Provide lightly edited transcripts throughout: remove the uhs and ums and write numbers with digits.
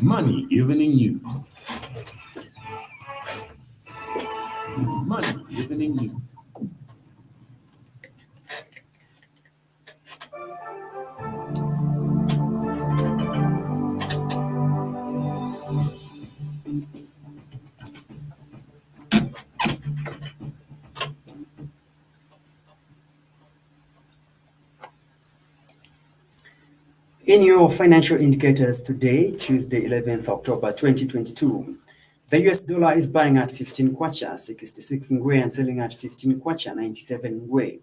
Money Evening News. Money Evening News. In your financial indicators today, Tuesday, 11th October 2022, the US dollar is buying at 15 kwacha 66 ngwe and selling at 15 kwacha 97 ngwe.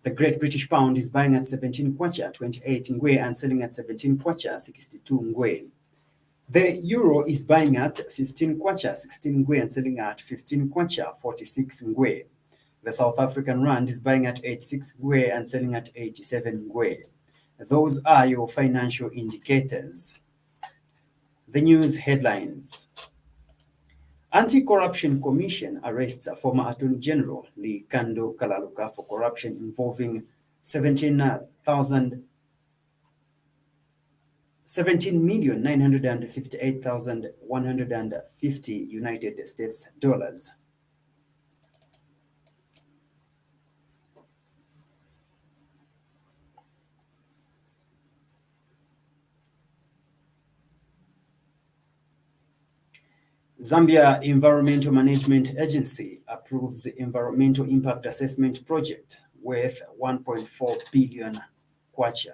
The Great British Pound is buying at 17 kwacha 28 ngwe and selling at 17 kwacha 62 ngwe. The euro is buying at 15 kwacha 16 ngwe and selling at 15 kwacha 46 ngwe. The South African rand is buying at 86 ngwe and selling at 87 ngwe. Those are your financial indicators. The news headlines. Anti-Corruption Commission arrests former Attorney General Likando Kalaluka for corruption involving 17,958,150 United States dollars. Zambia Environmental Management Agency approves the Environmental Impact Assessment Project worth 1.4 billion kwacha.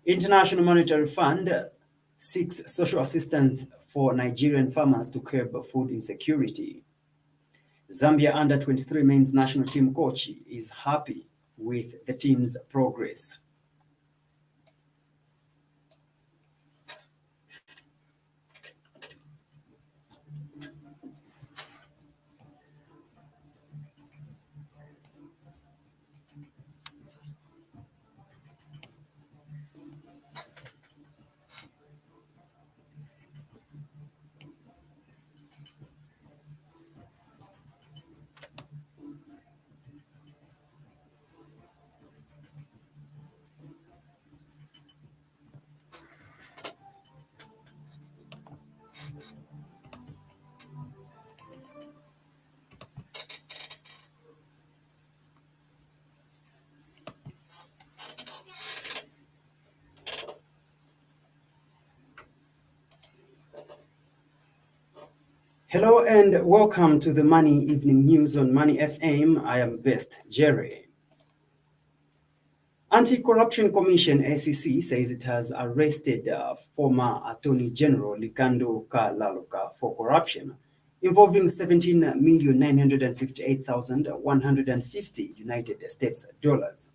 International Monetary Fund seeks social assistance for Nigerian farmers to curb food insecurity. Zambia under-23 men's national team coach is happy with the team's progress. Hello and welcome to the Money Evening News on Money FM. I am Best Jerry. Anti-Corruption Commission ACC says it has arrested former Attorney General Likando Kalaluka for corruption involving 17,958,150 United States dollars.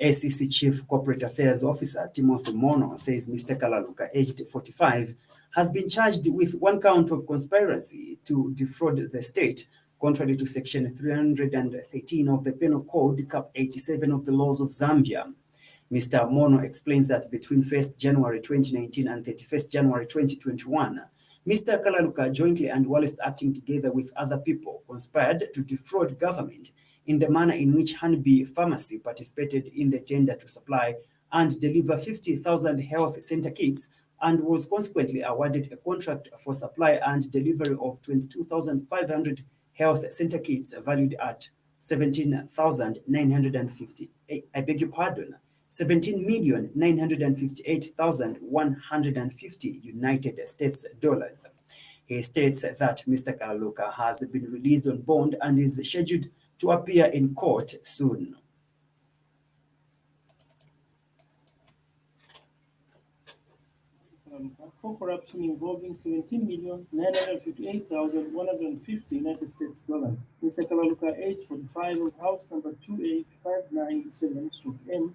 ACC Chief Corporate Affairs Officer Timothy Mono says Mr. Kalaluka, aged 45, has been charged with one count of conspiracy to defraud the state, contrary to Section 313 of the Penal Code, Cap 87 of the laws of Zambia. Mr. Mono explains that between 1st January 2019 and 31st January 2021, Mr. Kalaluka, jointly and whilst acting together with other people, conspired to defraud government in the manner in which Hanby Pharmacy participated in the tender to supply and deliver 50,000 health center kits and was consequently awarded a contract for supply and delivery of 22,500 health center kits valued at 17,950. I beg your pardon, 17,958,150 United States dollars. He states that Mr. Kalaluka has been released on bond and is scheduled to appear in court soon. For corruption involving 17,958,150 United States dollars. Mr. Kalaluka, age 45, of house number 28597/M,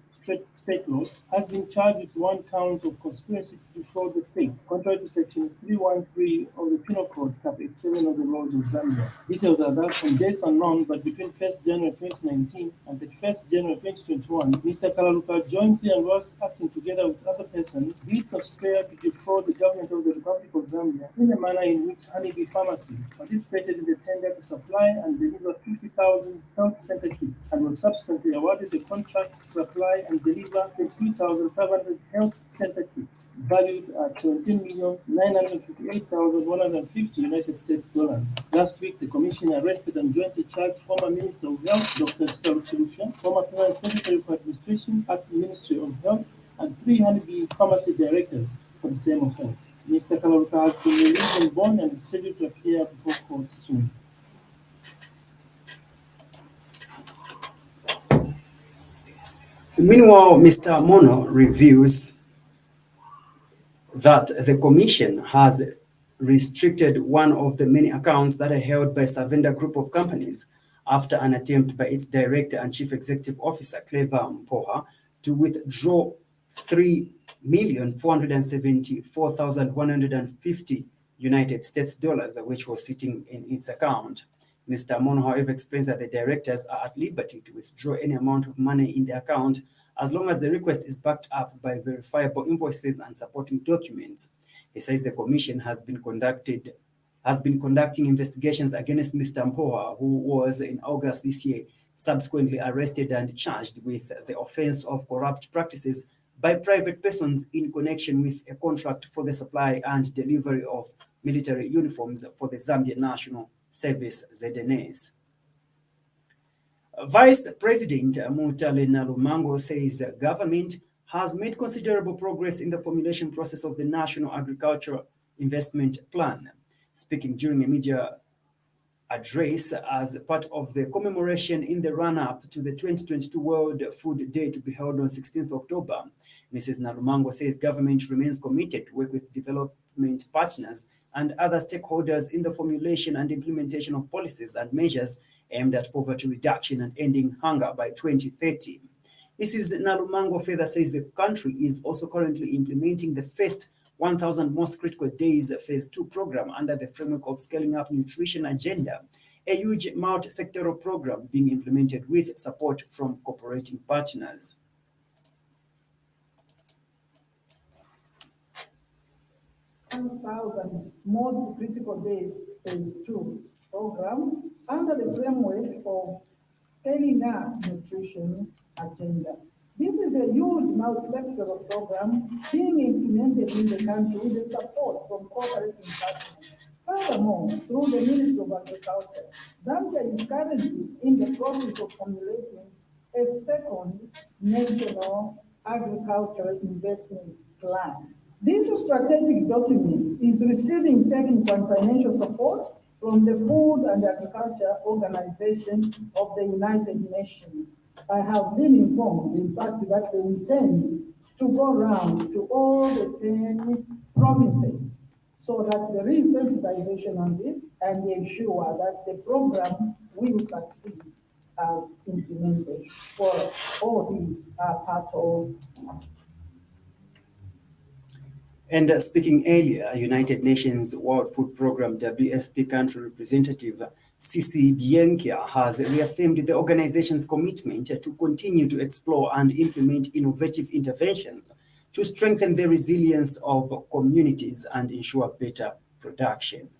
State Road, has been charged with one count of conspiracy to defraud the state, contrary to Section 313 of the Penal Code, Cap 87 of the laws of Zambia. Details are that from dates unknown, but between 1st January 2019 and 31st January 2021, Mr. Kalaluka, jointly and whilst acting together with other persons, did conspire to before the government of the Republic of Zambia in the manner in which Honeybee Pharmacy participated in the tender to supply and deliver 50,000 health center kits and was subsequently awarded the contract to supply and deliver 52,500 health center kits valued at $17,958,150 United States dollars. Last week, the Commission arrested and jointly charged former Minister of Health, Dr. Scalucci, former Permanent Secretary for Administration at the Ministry of Health, and 3 Honeybee Pharmacy directors for the same offense. Mr. Kalaluka has been released on bond and is scheduled to appear before court soon. Meanwhile, Mr. Mono reveals that the Commission has restricted one of the many accounts that are held by Savenda Group of Companies after an attempt by its Director and Chief Executive Officer, Clever Mpoha, to withdraw $3,474,150 United States dollars, which was sitting in its account. Mr. Mono, however, explains that the directors are at liberty to withdraw any amount of money in the account as long as the request is backed up by verifiable invoices and supporting documents. He says the Commission has been conducting investigations against Mr. Mpoha, who was in August this year subsequently arrested and charged with the offense of corrupt practices by private persons in connection with a contract for the supply and delivery of military uniforms for the Zambia National Service, ZNS. Vice President Mutale Nalumango says government has made considerable progress in the formulation process of the National Agricultural Investment Plan. Speaking during a media address as part of the commemoration in the run-up to the 2022 World Food Day to be held on 16th October, Mrs. Nalumango says government remains committed to work with development partners and other stakeholders in the formulation and implementation of policies and measures aimed at poverty reduction and ending hunger by 2030. Mrs. Nalumango further says the country is also currently implementing the first 1,000 Most Critical Days Phase 2 program under the framework of Scaling Up Nutrition Agenda, a huge multi-sectoral program being implemented with support from cooperating partners. 1,000 Most Critical Days Phase 2 program under the framework of Scaling Up Nutrition Agenda. This is a huge multi-sectoral program being implemented in the country with the support from cooperating partners. Furthermore, through the Ministry of Agriculture, Zambia is currently in the process of formulating a second national agricultural investment plan. This strategic document is receiving technical and financial support from the Food and Agriculture Organization of the United Nations. I have been informed, in fact, that they intend to go around to all the 10 provinces so that there is sensitization on this and they ensure that the program will succeed as implemented for all these part of. And speaking earlier, United Nations World Food Programme WFP country representative Sisi Bienkia has reaffirmed the organization's commitment to continue to explore and implement innovative interventions to strengthen the resilience of communities and ensure better production.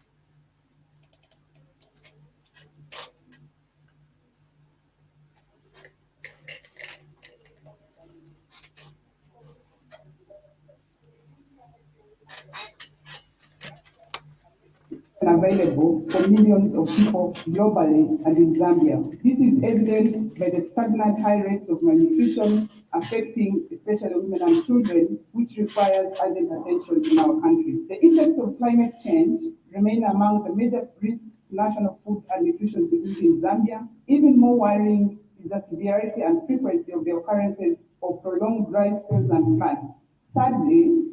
Available for millions of people globally and in Zambia. This is evident by the stagnant high rates of malnutrition affecting especially women and children, which requires urgent attention in our country. The effects of climate change remain among the major risks to national food and nutrition security in Zambia. Even more worrying is the severity and frequency of the occurrences of prolonged dry spells and floods. Sadly,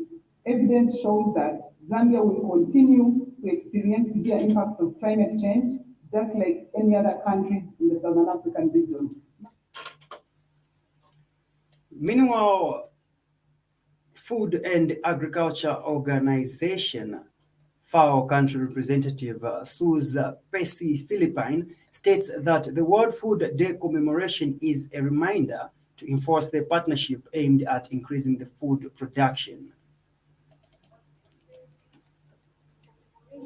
evidence shows that Zambia will continue to experience severe impacts of climate change, just like any other countries in the Southern African region. Meanwhile, Food and Agriculture Organization FAO country representative Suze Pesi Philippine states that the World Food Day commemoration is a reminder to enforce the partnership aimed at increasing the food production.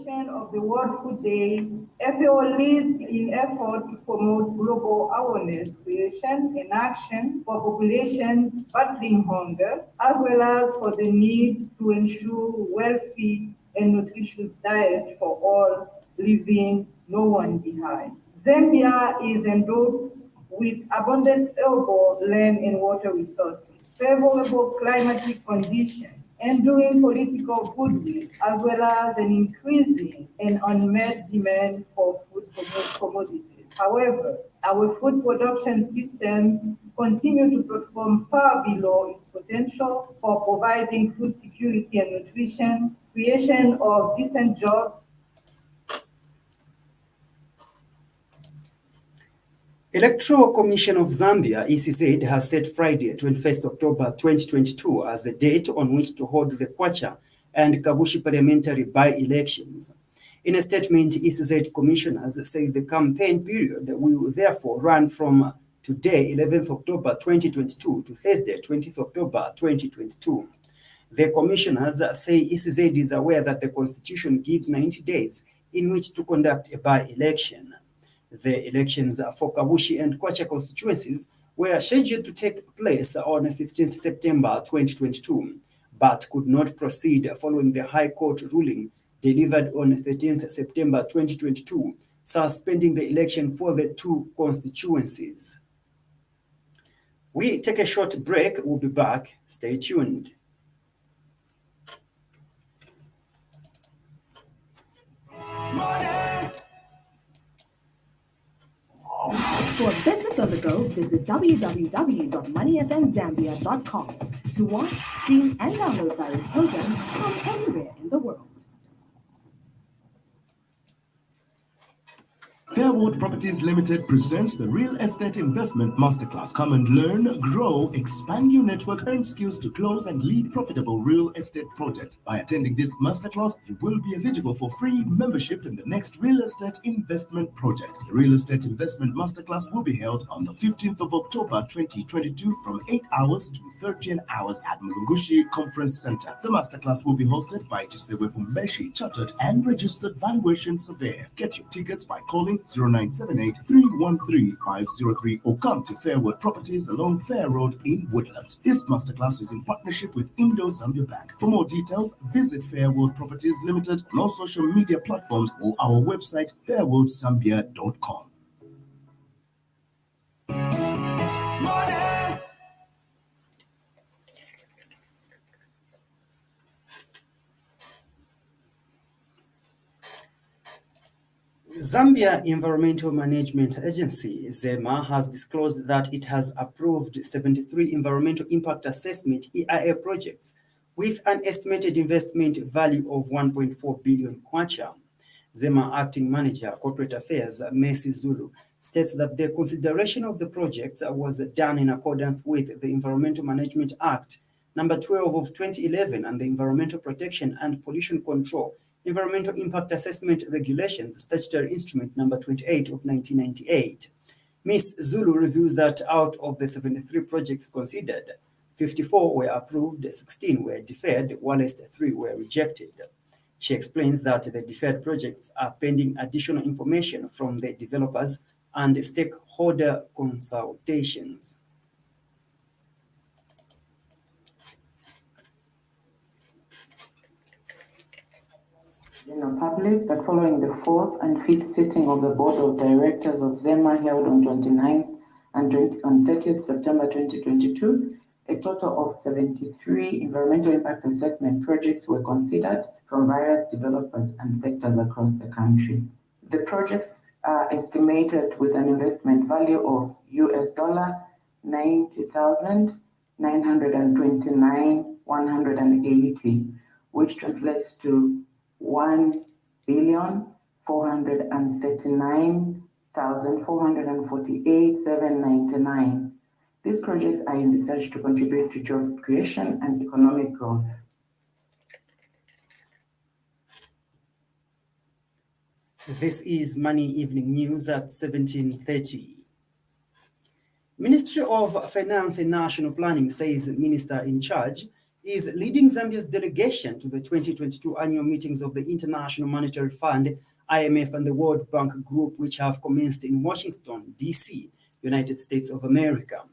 edition of the World Food Day, FAO leads in effort to promote global awareness creation and action for populations battling hunger, as well as for the need to ensure wealthy and nutritious diet for all, leaving no one behind. Zambia is endowed with abundant arable land and water resources, favorable climatic conditions, enduring political goodwill, as well as an increasing and unmet demand for food commodities. However, our food production systems continue to perform far below its potential for providing food security and nutrition, creation of decent jobs. Electoral Commission of Zambia, ECZ, has set Friday, 21st October 2022 as the date on which to hold the Kwacha and Kabushi parliamentary by-elections. In a statement, ECZ commissioners say the campaign period will therefore run from today, 11th October 2022 to Thursday, 20th October 2022. The commissioners say ECZ is aware that the Constitution gives 90 days in which to conduct a by-election. The elections for Kabushi and Kwacha constituencies were scheduled to take place on 15th September 2022, but could not proceed following the High Court ruling delivered on 13th September 2022, suspending the election for the two constituencies. We take a short break. We'll be back. Stay tuned. For business on the go, visit www.moneyfmzambia.com to watch, stream, and download various programs from anywhere in the world. Fairwood Properties Limited presents the Real Estate Investment Masterclass. Come and learn, grow, expand your network, earn skills to close and lead profitable real estate projects. By attending this masterclass, you will be eligible for free membership in the next real estate investment project. The Real Estate Investment Masterclass will be held on the 15th of October 2022 from 8 hours to 13 hours at Mulungushi Conference Center. The masterclass will be hosted by Chisewe Fumbeshi, chartered and registered valuation surveyor. Get your tickets by calling 0978-313-503 or come to Fairwood Properties along Fair Road in Woodlands. This masterclass is in partnership with Indo-Zambia Bank. For more details, visit Fairwood Properties Limited on all social media platforms or our website fairwoodzambia.com. Zambia Environmental Management Agency, ZEMA, has disclosed that it has approved 73 environmental impact assessment EIA projects with an estimated investment value of 1.4 billion kwacha. ZEMA Acting Manager, Corporate Affairs, Messi Zulu, states that the consideration of the projects was done in accordance with the Environmental Management Act number 12 of 2011 and the Environmental Protection and Pollution Control Environmental Impact Assessment Regulations, Statutory Instrument number 28 of 1998. Ms. Zulu reviews that out of the 73 projects considered, 54 were approved, 16 were deferred, whilst 3 were rejected. She explains that the deferred projects are pending additional information from the developers and stakeholder consultations. General public that following the 4th and 5th sitting of the Board of Directors of ZEMA held on 29th and 30th September 2022, a total of 73 environmental impact assessment projects were considered from various developers and sectors across the country. The projects are estimated with an investment value of $90,929,180, which translates to 1,439,448,799. These projects are envisaged to contribute to job creation and economic growth. This is Money Evening News at 17:30. Ministry of Finance and National Planning says Minister in charge is leading Zambia's delegation to the 2022 annual meetings of the International Monetary Fund, IMF, and the World Bank Group, which have commenced in Washington, D.C., United States of America.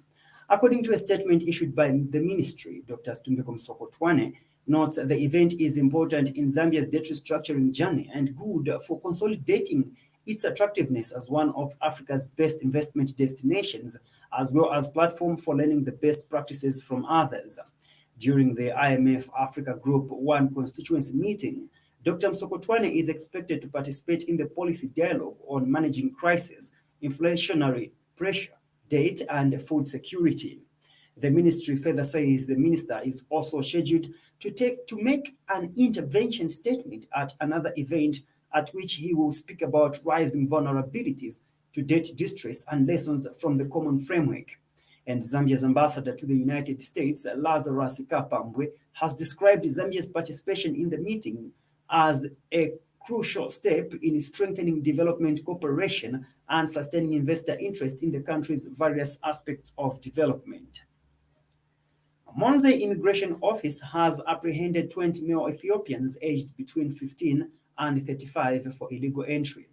According to a statement issued by the ministry, Dr. Stumbeko Msokotwane notes the event is important in Zambia's debt restructuring journey and good for consolidating its attractiveness as one of Africa's best investment destinations, as well as platform for learning the best practices from others. During the IMF Africa Group 1 constituency meeting, Dr. Msokotwane is expected to participate in the policy dialogue on managing crisis, inflationary pressure, debt, and food security. The ministry further says the minister is also scheduled to make an intervention statement at another event at which he will speak about rising vulnerabilities to debt distress and lessons from the common framework. And Zambia's ambassador to the United States, Lazarus Kapambwe, has described Zambia's participation in the meeting as a crucial step in strengthening development cooperation and sustaining investor interest in the country's various aspects of development. Monze Immigration Office has apprehended 20 male Ethiopians aged between 15 and 35 for illegal entry.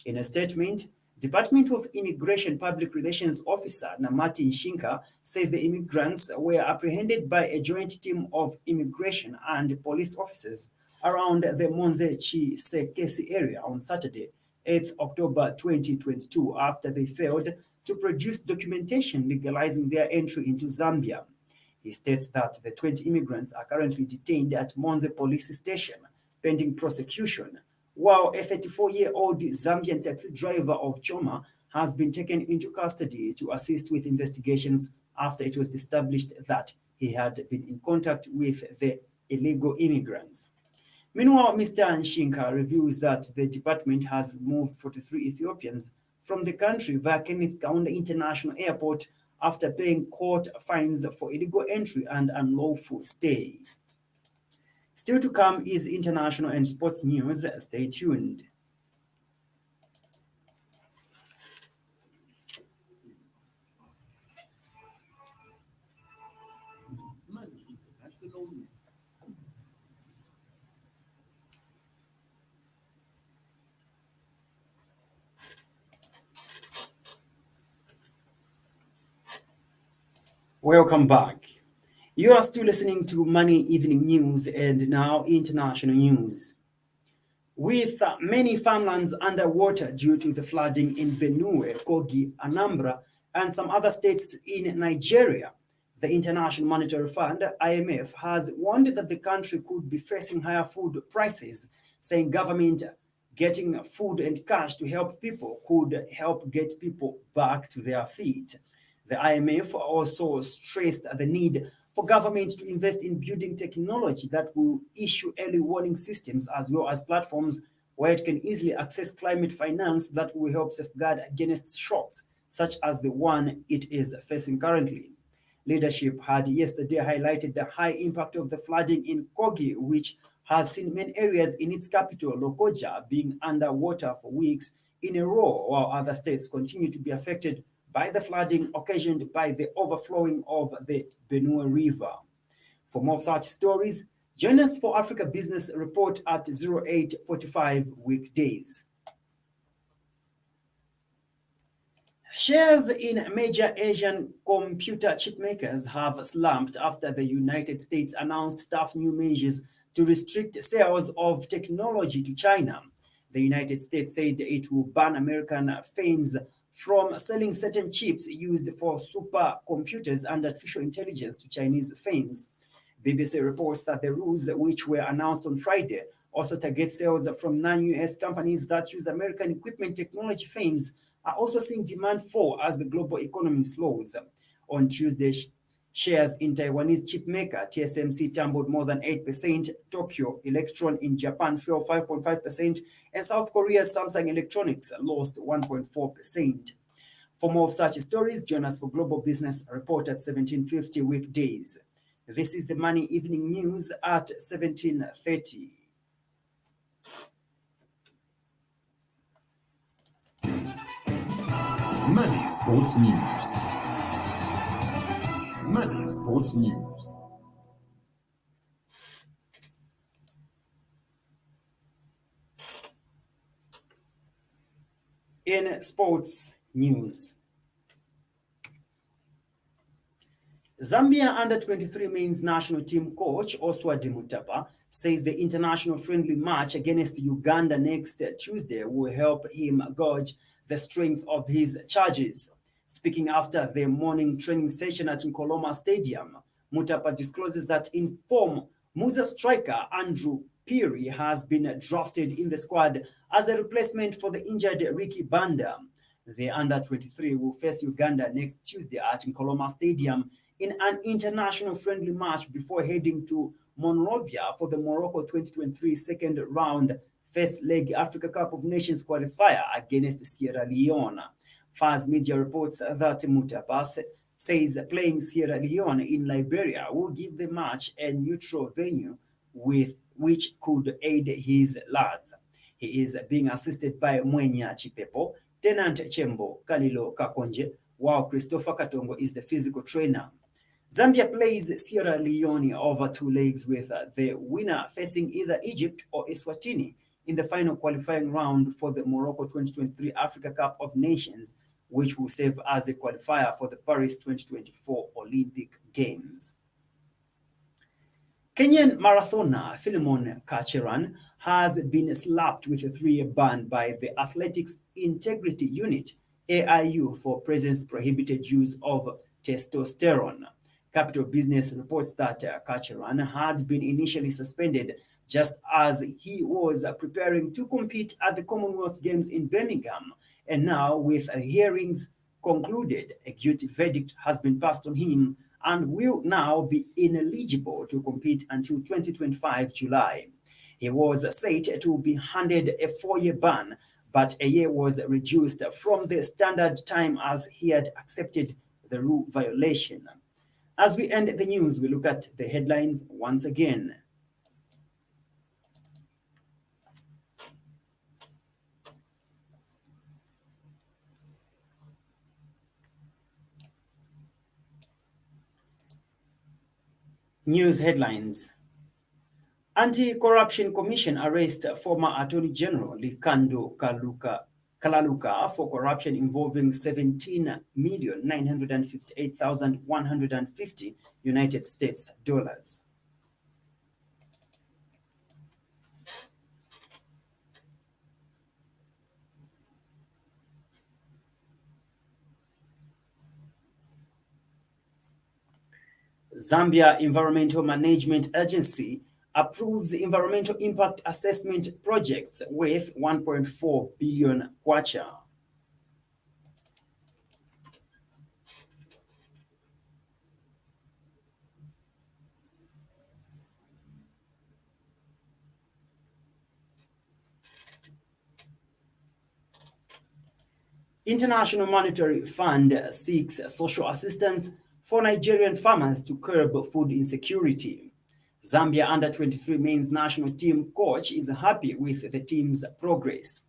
In a statement, Department of Immigration Public Relations Officer Namati Nshinka says the immigrants were apprehended by a joint team of immigration and police officers around the Monze Chisekesi area on Saturday, 8th October 2022, after they failed to produce documentation legalizing their entry into Zambia. He states that the 20 immigrants are currently detained at Monze Police Station pending prosecution, while a 34-year-old Zambian taxi driver of Choma has been taken into custody to assist with investigations after it was established that he had been in contact with the illegal immigrants. Meanwhile, Mr. Nshinka reveals that the department has removed 43 Ethiopians from the country via Kenneth Kaunda International Airport after paying court fines for illegal entry and unlawful stay. Still to come is international and sports news. Stay tuned. Welcome back. You are still listening to Money Evening News, and now international news. With many farmlands underwater due to the flooding in Benue, Kogi, Anambra, and some other states in Nigeria, the International Monetary Fund, IMF, has warned that the country could be facing higher food prices, saying government getting food and cash to help people could help get people back to their feet. The IMF also stressed the need for government to invest in building technology that will issue early warning systems as well as platforms where it can easily access climate finance that will help safeguard against shocks such as the one it is facing currently. Leadership had yesterday highlighted the high impact of the flooding in Kogi, which has seen many areas in its capital, Lokoja, being underwater for weeks in a row, while other states continue to be affected by the flooding occasioned by the overflowing of the Benue River. For more of such stories, join us for Africa Business Report at 0845 weekdays. Shares in major Asian computer chip makers have slumped after the United States announced tough new measures to restrict sales of technology to China. The United States said it will ban American firms from selling certain chips used for supercomputers and artificial intelligence to Chinese firms. BBC reports that the rules, which were announced on Friday, also target sales from non-US companies that use American equipment technology firms, are also seeing demand fall as the global economy slows. On Tuesday, shares in Taiwanese chip maker TSMC tumbled more than 8%, Tokyo Electron in Japan fell 5.5%, and South Korea's Samsung Electronics lost 1.4%. For more of such stories, join us for Global Business Report at 1750 weekdays. This is the Money Evening News at 1730. Money Sports News. Money Sports News. In sports news, Zambia under-23 men's national team coach Oswald Mutapa says the international friendly match against Uganda next Tuesday will help him gauge the strength of his charges. Speaking after the morning training session at Nkoloma Stadium, Mutapa discloses that in form Musa striker Andrew Phiri has been drafted in the squad as a replacement for the injured Ricky Banda. The under-23 will face Uganda next Tuesday at Nkoloma Stadium in an international friendly match before heading to Monrovia for the Morocco 2023 second round first leg Africa Cup of Nations qualifier against Sierra Leone. Fars Media reports that Mutapa says playing Sierra Leone in Liberia will give the match a neutral venue with which could aid his lads. He is being assisted by Mwenya Chipepo, Tenant Chembo Kalilo Kakonje, while Christopher Katongo is the physical trainer. Zambia plays Sierra Leone over 2 legs with the winner facing either Egypt or Eswatini in the final qualifying round for the Morocco 2023 Africa Cup of Nations, which will serve as a qualifier for the Paris 2024 Olympic Games. Kenyan marathoner Philemon Kacheran has been slapped with a 3-year ban by the Athletics Integrity Unit, AIU, for presence prohibited use of testosterone. Capital Business reports that Kacheran had been initially suspended just as he was preparing to compete at the Commonwealth Games in Birmingham, and now with hearings concluded, a guilty verdict has been passed on him and will now be ineligible to compete until 2025 July. He was said to be handed a 4-year ban, but a year was reduced from the standard time as he had accepted the rule violation. As we end the news, we look at the headlines once again. News headlines. Anti-Corruption Commission arrests former Attorney General Likando Kalaluka for corruption involving 17,958,150 United States dollars. Zambia Environmental Management Agency approves environmental impact assessment projects worth 1.4 billion kwacha. International Monetary Fund seeks social assistance for Nigerian farmers to curb food insecurity. Zambia under-23 men's national team coach is happy with the team's progress.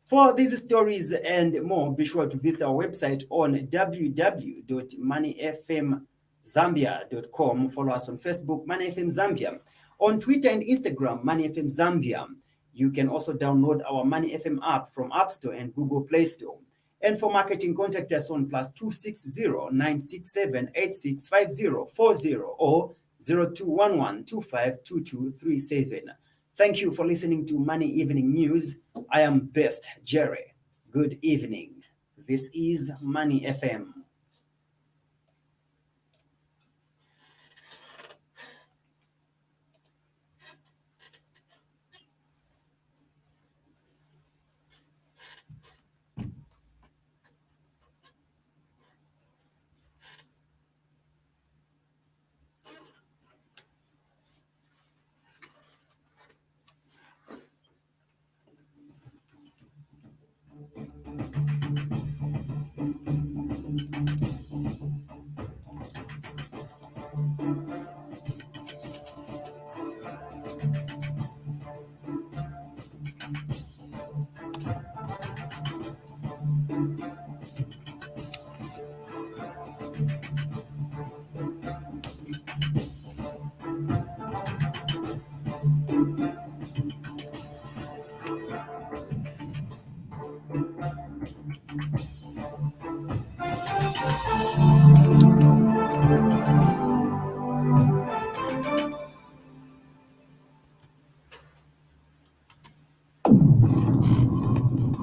For these stories and more, be sure to visit our website on www.moneyfmzambia.com. Follow us on Facebook, Money FM Zambia. On Twitter and Instagram, Money FM Zambia. You can also download our Money FM app from App Store and Google Play Store. And for marketing, contact us on +260 967 865040 or 0211252237. Thank you for listening to Money Evening News. I am Best Jerry. Good evening. This is Money FM.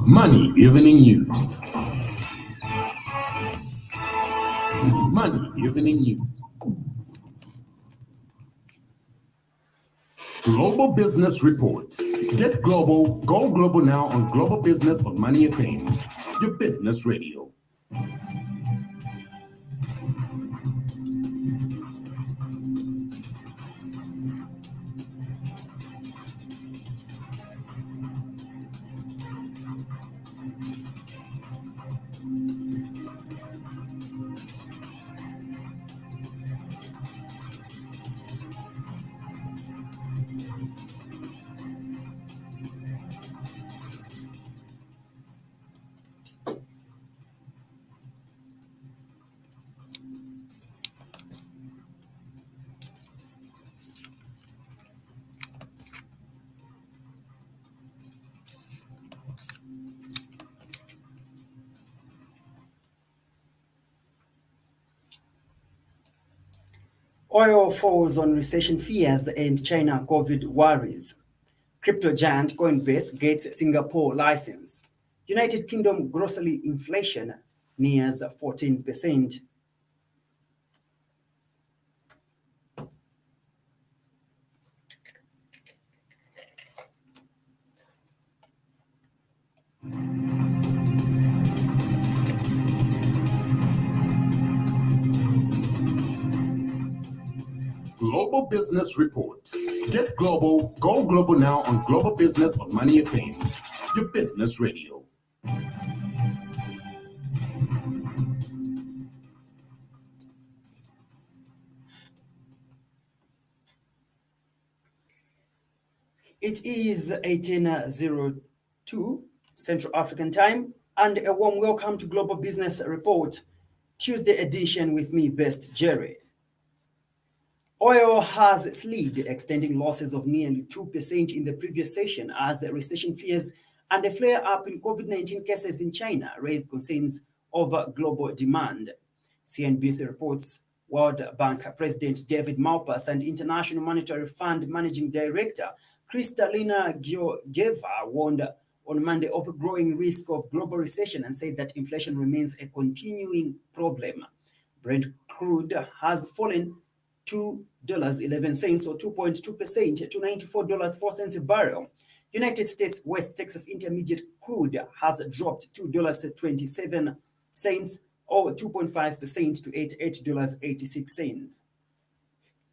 Money Evening News. Money Evening News. Global Business Report. Get global, go global now on Global Business on Money FM, your business radio. Oil falls on recession fears and China COVID worries. Crypto giant Coinbase gets Singapore license. United Kingdom grocery inflation nears 14%. Global Business Report. Get global, go global now on Global Business on Money FM, your business radio. It is 18:02 Central African Time, and a warm welcome to Global Business Report, Tuesday edition with me, Best Jerry. Oil has slid, extending losses of nearly 2% in the previous session as recession fears and a flare-up in COVID-19 cases in China raised concerns over global demand. CNBC reports World Bank President David Malpass and International Monetary Fund Managing Director Kristalina Georgieva warned on Monday of a growing risk of global recession and said that inflation remains a continuing problem. Brent crude has fallen $2.11 or 2.2% to $94.04 a barrel. United States West Texas Intermediate crude has dropped $2.27 or 2.5% to $88.86.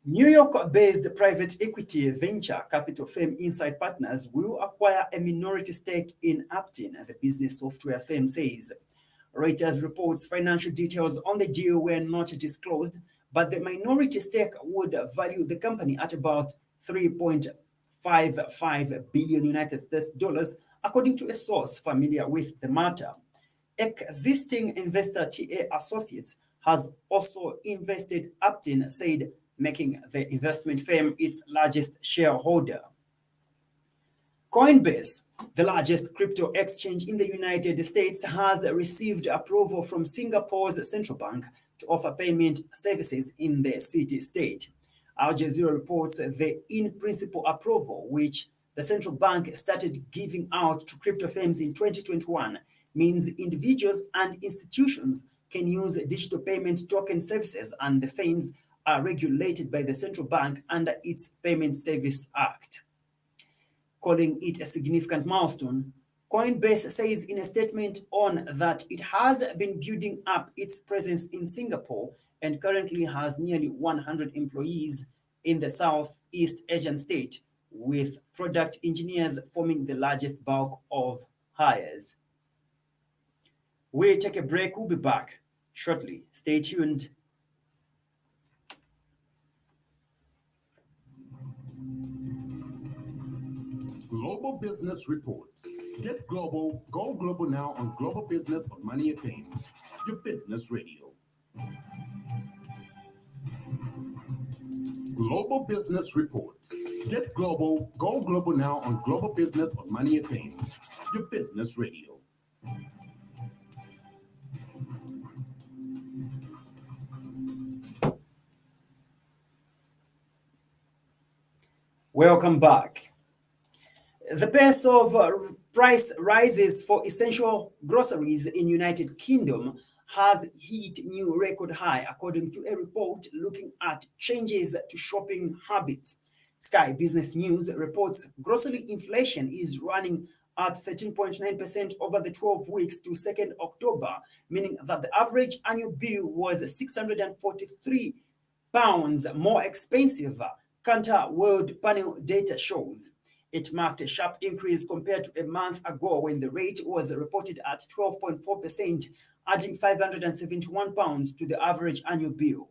New York-based private equity venture capital firm Insight Partners will acquire a minority stake in Aptin, the business software firm says. Reuters reports financial details on the deal were not disclosed, but the minority stake would value the company at about $3.55 billion United States dollars, according to a source familiar with the matter. Existing investor TA Associates has also invested Aptin, said, making the investment firm its largest shareholder. Coinbase, the largest crypto exchange in the United States, has received approval from Singapore's central bank to offer payment services in the city-state. Al Jazeera reports the in-principle approval, which the central bank started giving out to crypto firms in 2021, means individuals and institutions can use digital payment token services, and the firms are regulated by the central bank under its Payment Service Act. Calling it a significant milestone, Coinbase says in a statement on that it has been building up its presence in Singapore and currently has nearly 100 employees in the Southeast Asian state, with product engineers forming the largest bulk of hires. We'll take a break. We'll be back shortly. Stay tuned. Global Business Report. Get global, go global now on Global Business on Money FM, your business radio. Global Business Report. Get global, go global now on Global Business on Money FM, your business radio. Welcome back. The pace of price rises for essential groceries in United Kingdom has hit new record high, according to a report looking at changes to shopping habits. Sky Business News reports grocery inflation is running at 13.9% over the 12 weeks to 2nd October, meaning that the average annual bill was £643 more expensive, Kantar World Panel data shows. It marked a sharp increase compared to a month ago when the rate was reported at 12.4%, adding £571 to the average annual bill.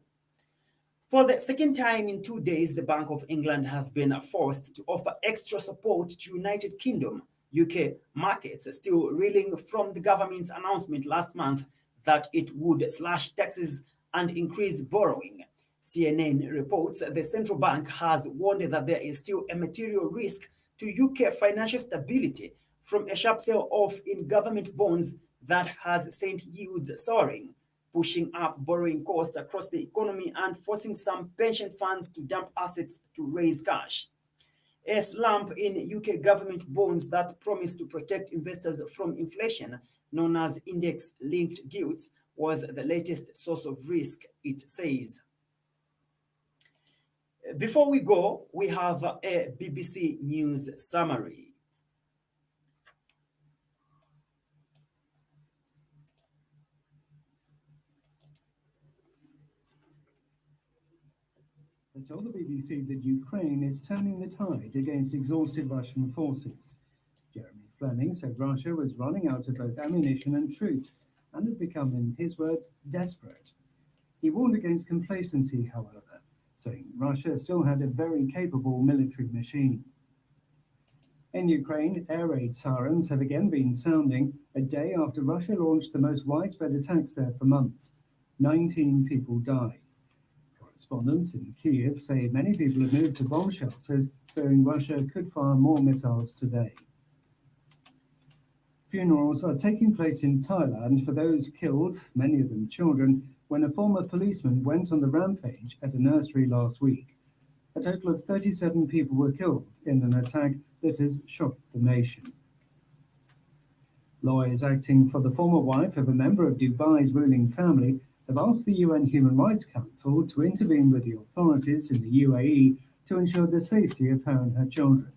For the second time in 2 days, the Bank of England has been forced to offer extra support to United Kingdom. UK markets are still reeling from the government's announcement last month that it would slash taxes and increase borrowing. CNN reports the central bank has warned that there is still a material risk to UK financial stability from a sharp sell-off in government bonds that has sent yields soaring, pushing up borrowing costs across the economy and forcing some pension funds to dump assets to raise cash. A slump in UK government bonds that promise to protect investors from inflation, known as index-linked gilts, was the latest source of risk, it says. Before we go, we have a BBC News summary. Has told the BBC that Ukraine is turning the tide against exhausted Russian forces. Jeremy Fleming said Russia was running out of both ammunition and troops and had become, in his words, desperate. He warned against complacency, however, saying Russia still had a very capable military machine. In Ukraine, air raid sirens have again been sounding a day after Russia launched the most widespread attacks there for months. 19 people died. Correspondents in Kyiv say many people have moved to bomb shelters, fearing Russia could fire more missiles today. Funerals are taking place in Thailand for those killed, many of them children, when a former policeman went on the rampage at a nursery last week. A total of 37 people were killed in an attack that has shocked the nation. Lawyers acting for the former wife of a member of Dubai's ruling family have asked the UN Human Rights Council to intervene with the authorities in the UAE to ensure the safety of her and her children.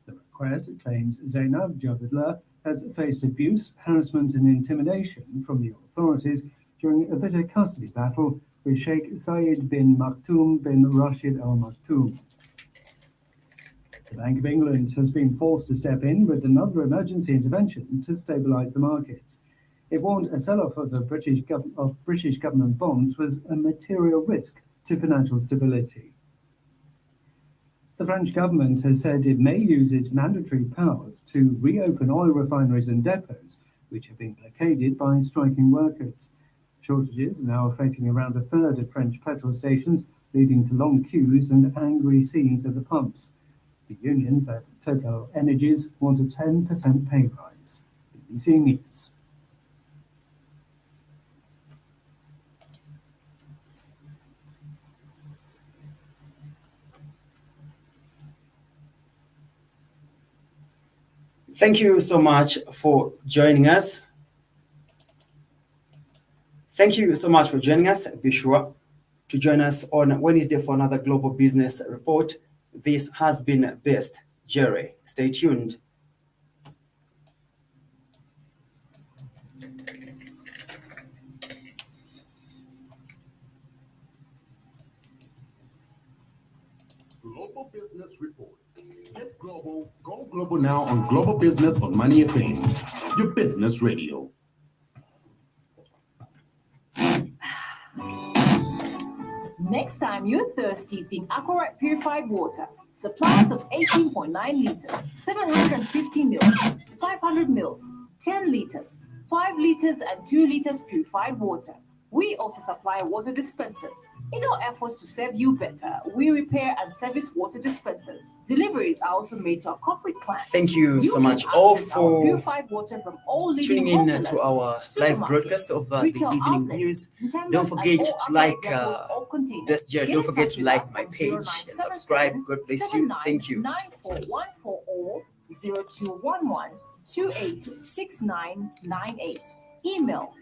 The request claims Zainab Jabidullah has faced abuse, harassment and intimidation from the authorities during a bitter custody battle with Sheikh Zayed bin Maktoum bin Rashid Al Maktoum. The Bank of England has been forced to step in with another emergency intervention to stabilise the markets. It warned a sell-off of the British government bonds was a material risk to financial stability. The French government has said it may use its mandatory powers to reopen oil refineries and depots, which have been blockaded by striking workers. Shortages are now affecting around a third of French petrol stations, leading to long queues and angry scenes at the pumps. The unions at Total Energies want a 10% pay rise. BBC News. Thank you so much for joining us. Thank you so much for joining us. Be sure to join us on Wednesday for another Global Business Report. This has been Best Jerry. Stay tuned. Global Business Report. Get global, go global now on Global Business on Money FM, your business radio. Next time you're thirsty, think Aquarite purified water. Supplies of 18.9 liters, 750 mils, 500 mils, 10 liters, 5 liters, and 2 liters purified water. We also supply water dispensers. In our efforts to serve you better, we repair and service water dispensers. Deliveries are also made to our corporate clients. Thank you so much all for purified water from all tuning in to our live broadcast of the evening news. Don't forget to like Best Jerry. Don't forget to like my page and subscribe. God bless you. Thank you. 94140 0211 286998. Email